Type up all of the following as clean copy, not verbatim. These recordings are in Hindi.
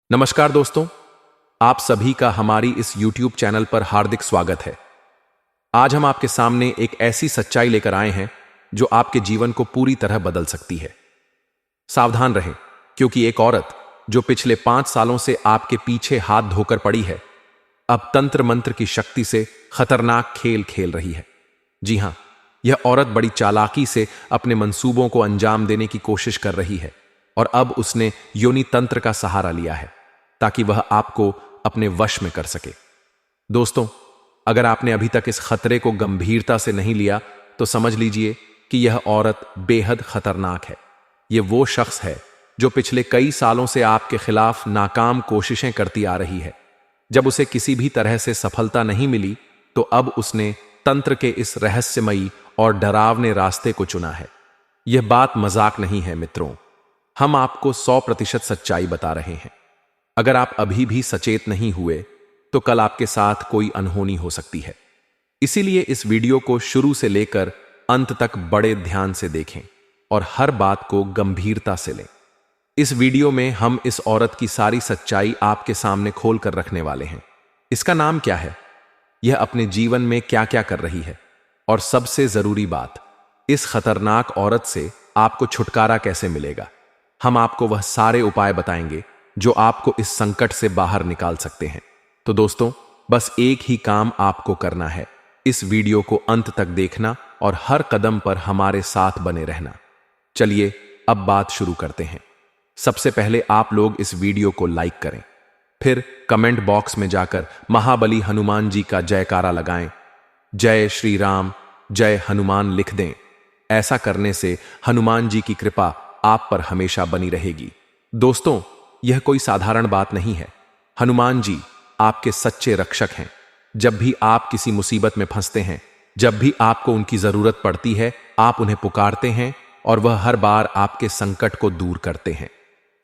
नमस्कार दोस्तों, आप सभी का हमारी इस YouTube चैनल पर हार्दिक स्वागत है। आज हम आपके सामने एक ऐसी सच्चाई लेकर आए हैं जो आपके जीवन को पूरी तरह बदल सकती है। सावधान रहें, क्योंकि एक औरत जो पिछले 5 सालों से आपके पीछे हाथ धोकर पड़ी है, अब तंत्र मंत्र की शक्ति से खतरनाक खेल खेल रही है। जी हां, यह औरत बड़ी चालाकी से अपने मंसूबों को अंजाम देने की कोशिश कर रही है और अब उसने योनि तंत्र का सहारा लिया है ताकि वह आपको अपने वश में कर सके। दोस्तों, अगर आपने अभी तक इस खतरे को गंभीरता से नहीं लिया तो समझ लीजिए कि यह औरत बेहद खतरनाक है। यह वो शख्स है जो पिछले कई सालों से आपके खिलाफ नाकाम कोशिशें करती आ रही है। जब उसे किसी भी तरह से सफलता नहीं मिली तो अब उसने तंत्र के इस रहस्यमयी और डरावने रास्ते को चुना है। यह बात मजाक नहीं है मित्रों, हम आपको 100% सच्चाई बता रहे हैं। अगर आप अभी भी सचेत नहीं हुए तो कल आपके साथ कोई अनहोनी हो सकती है। इसीलिए इस वीडियो को शुरू से लेकर अंत तक बड़े ध्यान से देखें और हर बात को गंभीरता से लें। इस वीडियो में हम इस औरत की सारी सच्चाई आपके सामने खोल कर रखने वाले हैं। इसका नाम क्या है, यह अपने जीवन में क्या क्या कर रही है, और सबसे जरूरी बात, इस खतरनाक औरत से आपको छुटकारा कैसे मिलेगा। हम आपको वह सारे उपाय बताएंगे जो आपको इस संकट से बाहर निकाल सकते हैं। तो दोस्तों, बस एक ही काम आपको करना है, इस वीडियो को अंत तक देखना और हर कदम पर हमारे साथ बने रहना। चलिए अब बात शुरू करते हैं। सबसे पहले आप लोग इस वीडियो को लाइक करें, फिर कमेंट बॉक्स में जाकर महाबली हनुमान जी का जयकारा लगाएं। जय श्री राम, जय हनुमान लिख दें। ऐसा करने से हनुमान जी की कृपा आप पर हमेशा बनी रहेगी। दोस्तों, यह कोई साधारण बात नहीं है। हनुमान जी आपके सच्चे रक्षक हैं। जब भी आप किसी मुसीबत में फंसते हैं, जब भी आपको उनकी जरूरत पड़ती है, आप उन्हें पुकारते हैं और वह हर बार आपके संकट को दूर करते हैं।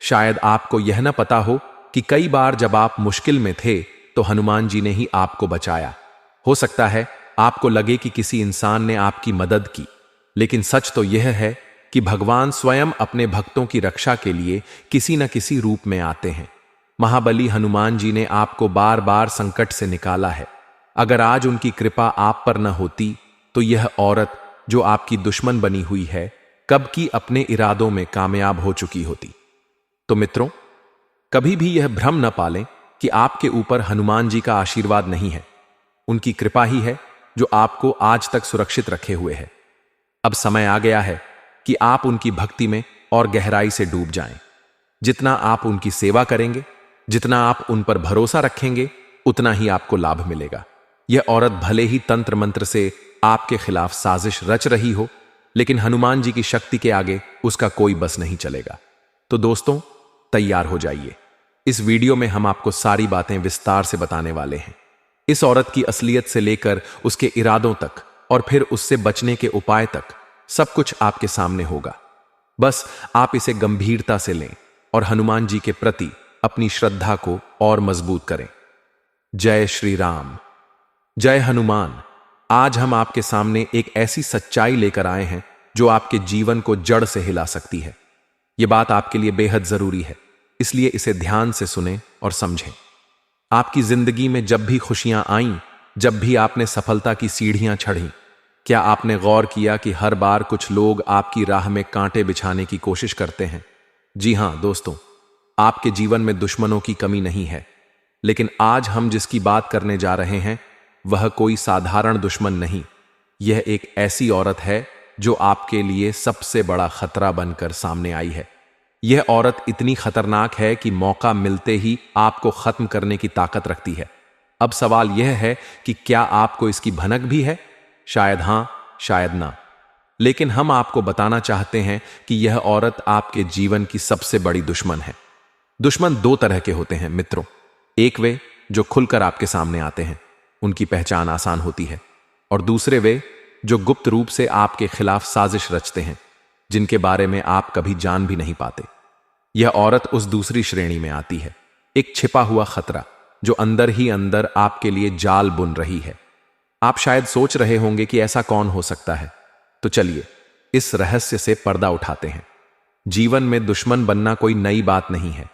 शायद आपको यह न पता हो कि कई बार जब आप मुश्किल में थे तो हनुमान जी ने ही आपको बचाया। हो सकता है आपको लगे कि किसी इंसान ने आपकी मदद की, लेकिन सच तो यह है कि भगवान स्वयं अपने भक्तों की रक्षा के लिए किसी न किसी रूप में आते हैं। महाबली हनुमान जी ने आपको बार बार संकट से निकाला है। अगर आज उनकी कृपा आप पर न होती तो यह औरत जो आपकी दुश्मन बनी हुई है, कब की अपने इरादों में कामयाब हो चुकी होती। तो मित्रों, कभी भी यह भ्रम न पालें कि आपके ऊपर हनुमान जी का आशीर्वाद नहीं है। उनकी कृपा ही है जो आपको आज तक सुरक्षित रखे हुए है। अब समय आ गया है कि आप उनकी भक्ति में और गहराई से डूब जाएं। जितना आप उनकी सेवा करेंगे, जितना आप उन पर भरोसा रखेंगे, उतना ही आपको लाभ मिलेगा। यह औरत भले ही तंत्र मंत्र से आपके खिलाफ साजिश रच रही हो, लेकिन हनुमान जी की शक्ति के आगे उसका कोई बस नहीं चलेगा। तो दोस्तों, तैयार हो जाइए। इस वीडियो में हम आपको सारी बातें विस्तार से बताने वाले हैं। इस औरत की असलियत से लेकर उसके इरादों तक और फिर उससे बचने के उपाय तक सब कुछ आपके सामने होगा। बस आप इसे गंभीरता से लें और हनुमान जी के प्रति अपनी श्रद्धा को और मजबूत करें। जय श्री राम, जय हनुमान। आज हम आपके सामने एक ऐसी सच्चाई लेकर आए हैं जो आपके जीवन को जड़ से हिला सकती है। यह बात आपके लिए बेहद जरूरी है, इसलिए इसे ध्यान से सुनें और समझें। आपकी जिंदगी में जब भी खुशियां आईं, जब भी आपने सफलता की सीढ़ियां चढ़ीं, क्या आपने गौर किया कि हर बार कुछ लोग आपकी राह में कांटे बिछाने की कोशिश करते हैं? जी हां दोस्तों, आपके जीवन में दुश्मनों की कमी नहीं है, लेकिन आज हम जिसकी बात करने जा रहे हैं वह कोई साधारण दुश्मन नहीं। यह एक ऐसी औरत है जो आपके लिए सबसे बड़ा खतरा बनकर सामने आई है। यह औरत इतनी खतरनाक है कि मौका मिलते ही आपको खत्म करने की ताकत रखती है। अब सवाल यह है कि क्या आपको इसकी भनक भी है? शायद हां, शायद ना, लेकिन हम आपको बताना चाहते हैं कि यह औरत आपके जीवन की सबसे बड़ी दुश्मन है। दुश्मन 2 तरह के होते हैं मित्रों। एक वे जो खुलकर आपके सामने आते हैं, उनकी पहचान आसान होती है, और दूसरे वे जो गुप्त रूप से आपके खिलाफ साजिश रचते हैं, जिनके बारे में आप कभी जान भी नहीं पाते। यह औरत उस दूसरी श्रेणी में आती है, एक छिपा हुआ खतरा जो अंदर ही अंदर आपके लिए जाल बुन रही है। आप शायद सोच रहे होंगे कि ऐसा कौन हो सकता है, तो चलिए इस रहस्य से पर्दा उठाते हैं। जीवन में दुश्मन बनना कोई नई बात नहीं है।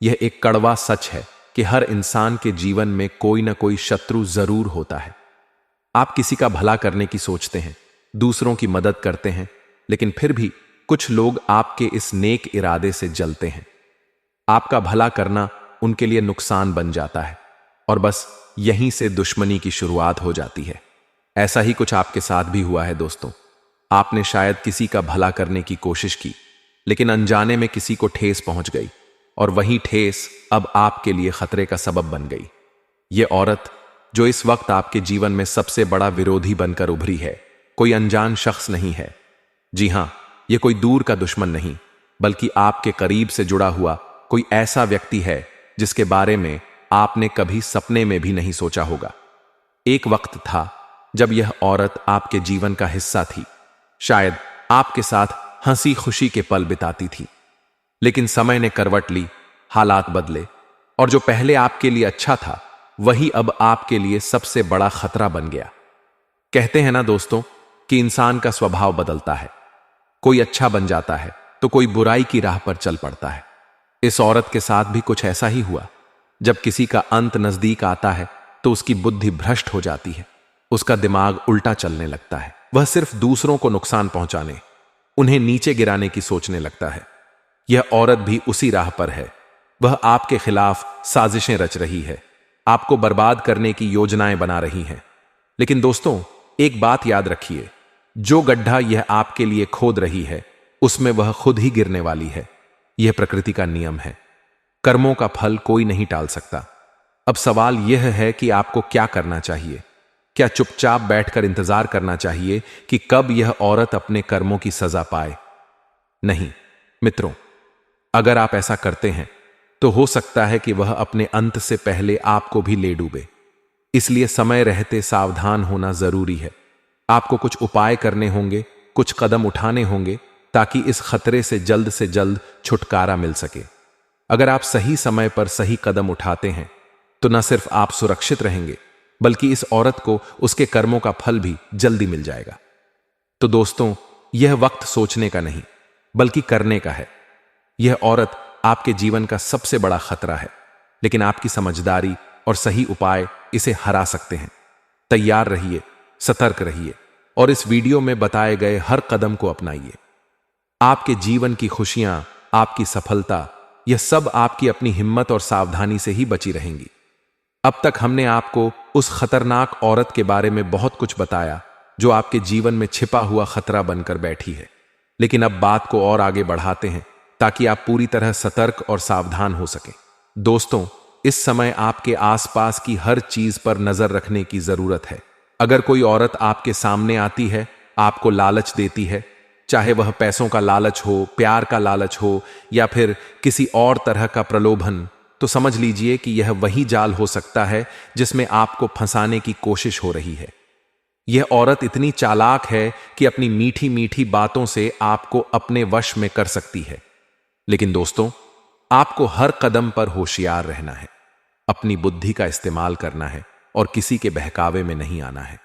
यह एक कड़वा सच है कि हर इंसान के जीवन में कोई ना कोई शत्रु जरूर होता है। आप किसी का भला करने की सोचते हैं, दूसरों की मदद करते हैं, लेकिन फिर भी कुछ लोग आपके इस नेक इरादे से जलते हैं। आपका भला करना उनके लिए नुकसान बन जाता है और बस यहीं से दुश्मनी की शुरुआत हो जाती है। ऐसा ही कुछ आपके साथ भी हुआ है दोस्तों। आपने शायद किसी का भला करने की कोशिश की, लेकिन अनजाने में किसी को ठेस पहुंच गई और वही ठेस अब आपके लिए खतरे का सबब बन गई। यह औरत जो इस वक्त आपके जीवन में सबसे बड़ा विरोधी बनकर उभरी है, कोई अनजान शख्स नहीं है। जी हां, यह कोई दूर का दुश्मन नहीं, बल्कि आपके करीब से जुड़ा हुआ कोई ऐसा व्यक्ति है जिसके बारे में आपने कभी सपने में भी नहीं सोचा होगा। एक वक्त था जब यह औरत आपके जीवन का हिस्सा थी, शायद आपके साथ हंसी खुशी के पल बिताती थी। लेकिन समय ने करवट ली, हालात बदले और जो पहले आपके लिए अच्छा था वही अब आपके लिए सबसे बड़ा खतरा बन गया। कहते हैं ना दोस्तों कि इंसान का स्वभाव बदलता है, कोई अच्छा बन जाता है तो कोई बुराई की राह पर चल पड़ता है। इस औरत के साथ भी कुछ ऐसा ही हुआ। जब किसी का अंत नजदीक आता है तो उसकी बुद्धि भ्रष्ट हो जाती है, उसका दिमाग उल्टा चलने लगता है। वह सिर्फ दूसरों को नुकसान पहुंचाने, उन्हें नीचे गिराने की सोचने लगता है। यह औरत भी उसी राह पर है। वह आपके खिलाफ साजिशें रच रही है, आपको बर्बाद करने की योजनाएं बना रही है। लेकिन दोस्तों, एक बात याद रखिए, जो गड्ढा यह आपके लिए खोद रही है उसमें वह खुद ही गिरने वाली है। यह प्रकृति का नियम है। कर्मों का फल कोई नहीं टाल सकता। अब सवाल यह है कि आपको क्या करना चाहिए। क्या चुपचाप बैठकर इंतजार करना चाहिए कि कब यह औरत अपने कर्मों की सजा पाए? नहीं मित्रों, अगर आप ऐसा करते हैं तो हो सकता है कि वह अपने अंत से पहले आपको भी ले डूबे। इसलिए समय रहते सावधान होना जरूरी है। आपको कुछ उपाय करने होंगे, कुछ कदम उठाने होंगे ताकि इस खतरे से जल्द छुटकारा मिल सके। अगर आप सही समय पर सही कदम उठाते हैं तो न सिर्फ आप सुरक्षित रहेंगे, बल्कि इस औरत को उसके कर्मों का फल भी जल्दी मिल जाएगा। तो दोस्तों, यह वक्त सोचने का नहीं बल्कि करने का है। यह औरत आपके जीवन का सबसे बड़ा खतरा है, लेकिन आपकी समझदारी और सही उपाय इसे हरा सकते हैं। तैयार रहिए, सतर्क रहिए और इस वीडियो में बताए गए हर कदम को अपनाइए। आपके जीवन की खुशियां, आपकी सफलता, यह सब आपकी अपनी हिम्मत और सावधानी से ही बची रहेंगी। अब तक हमने आपको उस खतरनाक औरत के बारे में बहुत कुछ बताया जो आपके जीवन में छिपा हुआ खतरा बनकर बैठी है। लेकिन अब बात को और आगे बढ़ाते हैं ताकि आप पूरी तरह सतर्क और सावधान हो सकें। दोस्तों, इस समय आपके आसपास की हर चीज पर नजर रखने की जरूरत है। अगर कोई औरत आपके सामने आती है, आपको लालच देती है, चाहे वह पैसों का लालच हो, प्यार का लालच हो या फिर किसी और तरह का प्रलोभन, तो समझ लीजिए कि यह वही जाल हो सकता है जिसमें आपको फंसाने की कोशिश हो रही है। यह औरत इतनी चालाक है कि अपनी मीठी मीठी बातों से आपको अपने वश में कर सकती है। लेकिन दोस्तों, आपको हर कदम पर होशियार रहना है, अपनी बुद्धि का इस्तेमाल करना है और किसी के बहकावे में नहीं आना है।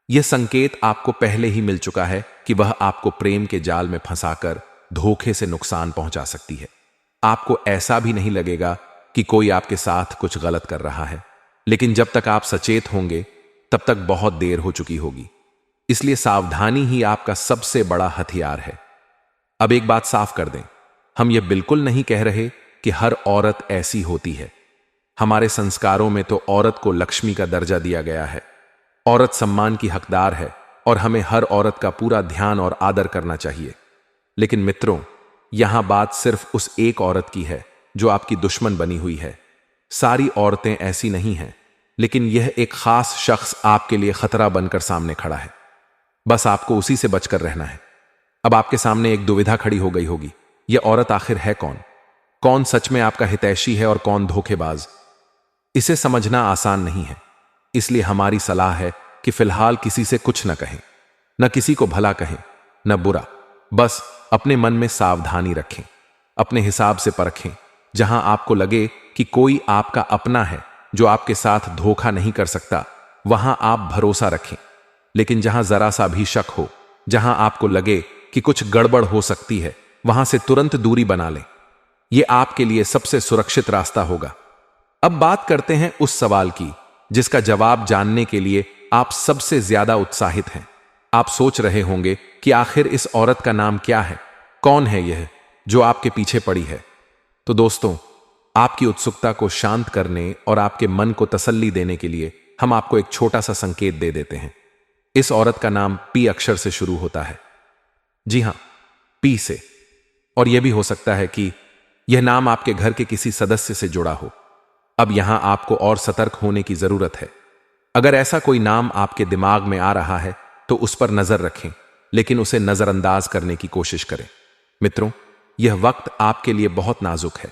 यह संकेत आपको पहले ही मिल चुका है कि वह आपको प्रेम के जाल में फंसाकर धोखे से नुकसान पहुंचा सकती है। आपको ऐसा भी नहीं लगेगा कि कोई आपके साथ कुछ गलत कर रहा है, लेकिन जब तक आप सचेत होंगे तब तक बहुत देर हो चुकी होगी। इसलिए सावधानी ही आपका सबसे बड़ा हथियार है। अब एक बात साफ कर दें, हम यह बिल्कुल नहीं कह रहे कि हर औरत ऐसी होती है। हमारे संस्कारों में तो औरत को लक्ष्मी का दर्जा दिया गया है। औरत सम्मान की हकदार है और हमें हर औरत का पूरा ध्यान और आदर करना चाहिए। लेकिन मित्रों, यहां बात सिर्फ उस एक औरत की है जो आपकी दुश्मन बनी हुई है। सारी औरतें ऐसी नहीं हैं, लेकिन यह एक खास शख्स आपके लिए खतरा बनकर सामने खड़ा है। बस आपको उसी से बचकर रहना है। अब आपके सामने एक दुविधा खड़ी हो गई होगी, यह औरत आखिर है कौन? कौन सच में आपका हितैषी है और कौन धोखेबाज? इसे समझना आसान नहीं है। इसलिए हमारी सलाह है कि फिलहाल किसी से कुछ न कहें, न किसी को भला कहें न बुरा। बस अपने मन में सावधानी रखें, अपने हिसाब से परखें। जहां आपको लगे कि कोई आपका अपना है जो आपके साथ धोखा नहीं कर सकता, वहां आप भरोसा रखें। लेकिन जहां जरा सा भी शक हो, जहां आपको लगे कि कुछ गड़बड़ हो सकती है, वहां से तुरंत दूरी बना लें। यह आपके लिए सबसे सुरक्षित रास्ता होगा। अब बात करते हैं उस सवाल की जिसका जवाब जानने के लिए आप सबसे ज्यादा उत्साहित हैं। आप सोच रहे होंगे कि आखिर इस औरत का नाम क्या है, कौन है यह जो आपके पीछे पड़ी है। तो दोस्तों, आपकी उत्सुकता को शांत करने और आपके मन को तसल्ली देने के लिए हम आपको एक छोटा सा संकेत दे देते हैं। इस औरत का नाम पी अक्षर से शुरू होता है। जी हां, पी से। और यह भी हो सकता है कि यह नाम आपके घर के किसी सदस्य से जुड़ा हो। अब यहां आपको और सतर्क होने की जरूरत है। अगर ऐसा कोई नाम आपके दिमाग में आ रहा है तो उस पर नजर रखें, लेकिन उसे नजरअंदाज करने की कोशिश करें। मित्रों, यह वक्त आपके लिए बहुत नाजुक है।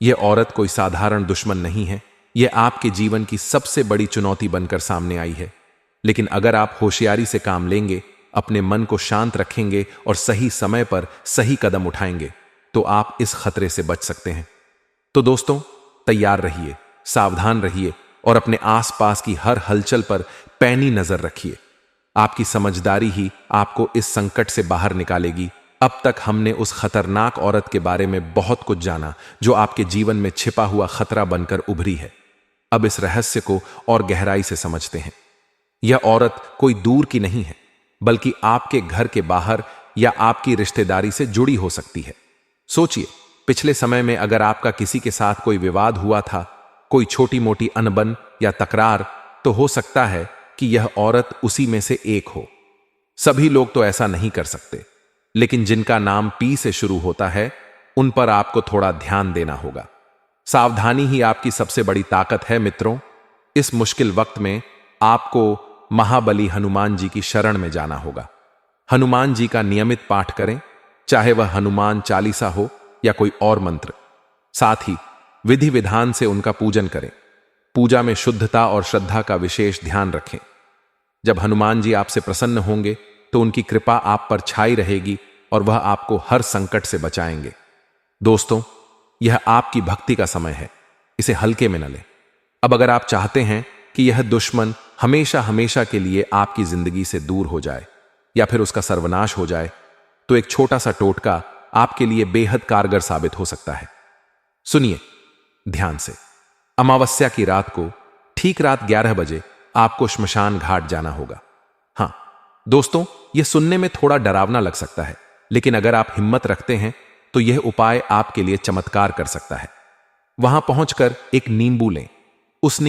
यह औरत कोई साधारण दुश्मन नहीं है। यह आपके जीवन की सबसे बड़ी चुनौती बनकर सामने आई है। लेकिन अगर आप होशियारी से काम लेंगे, अपने मन को शांत रखेंगे और सही समय पर सही कदम उठाएंगे, तो आप इस खतरे से बच सकते हैं। तो दोस्तों, तैयार रहिए, सावधान रहिए और अपने आसपास की हर हलचल पर पैनी नजर रखिए। आपकी समझदारी ही आपको इस संकट से बाहर निकालेगी। अब तक हमने उस खतरनाक औरत के बारे में बहुत कुछ जाना जो आपके जीवन में छिपा हुआ खतरा बनकर उभरी है। अब इस रहस्य को और गहराई से समझते हैं। यह औरत कोई दूर की नहीं है, बल्कि आपके घर के बाहर या आपकी रिश्तेदारी से जुड़ी हो सकती है। सोचिए, पिछले समय में अगर आपका किसी के साथ कोई विवाद हुआ था, कोई छोटी मोटी अनबन या तकरार, तो हो सकता है कि यह औरत उसी में से एक हो। सभी लोग तो ऐसा नहीं कर सकते, लेकिन जिनका नाम पी से शुरू होता है, उन पर आपको थोड़ा ध्यान देना होगा। सावधानी ही आपकी सबसे बड़ी ताकत है मित्रों। इस मुश्किल वक्त में आपको महाबली हनुमान जी की शरण में जाना होगा। हनुमान जी का नियमित पाठ करें, चाहे वह हनुमान चालीसा हो या कोई और मंत्र। साथ ही विधि विधान से उनका पूजन करें। पूजा में शुद्धता और श्रद्धा का विशेष ध्यान रखें। जब हनुमान जी आपसे प्रसन्न होंगे तो उनकी कृपा आप पर छाई रहेगी और वह आपको हर संकट से बचाएंगे। दोस्तों, यह आपकी भक्ति का समय है, इसे हल्के में न लें। अब अगर आप चाहते हैं कि यह दुश्मन हमेशा हमेशा के लिए आपकी जिंदगी से दूर हो जाए या फिर उसका सर्वनाश हो जाए, तो एक छोटा सा टोटका आपके लिए बेहद कारगर साबित हो सकता है। सुनिए ध्यान से। अमावस्या की रात को ठीक रात 11 बजे आपको श्मशान घाट जाना होगा। हां दोस्तों, यह सुनने में थोड़ा डरावना लग सकता है, लेकिन अगर आप हिम्मत रखते हैं तो यह उपाय आपके लिए चमत्कार कर सकता है। वहां पहुंचकर एक नींबू लें। उस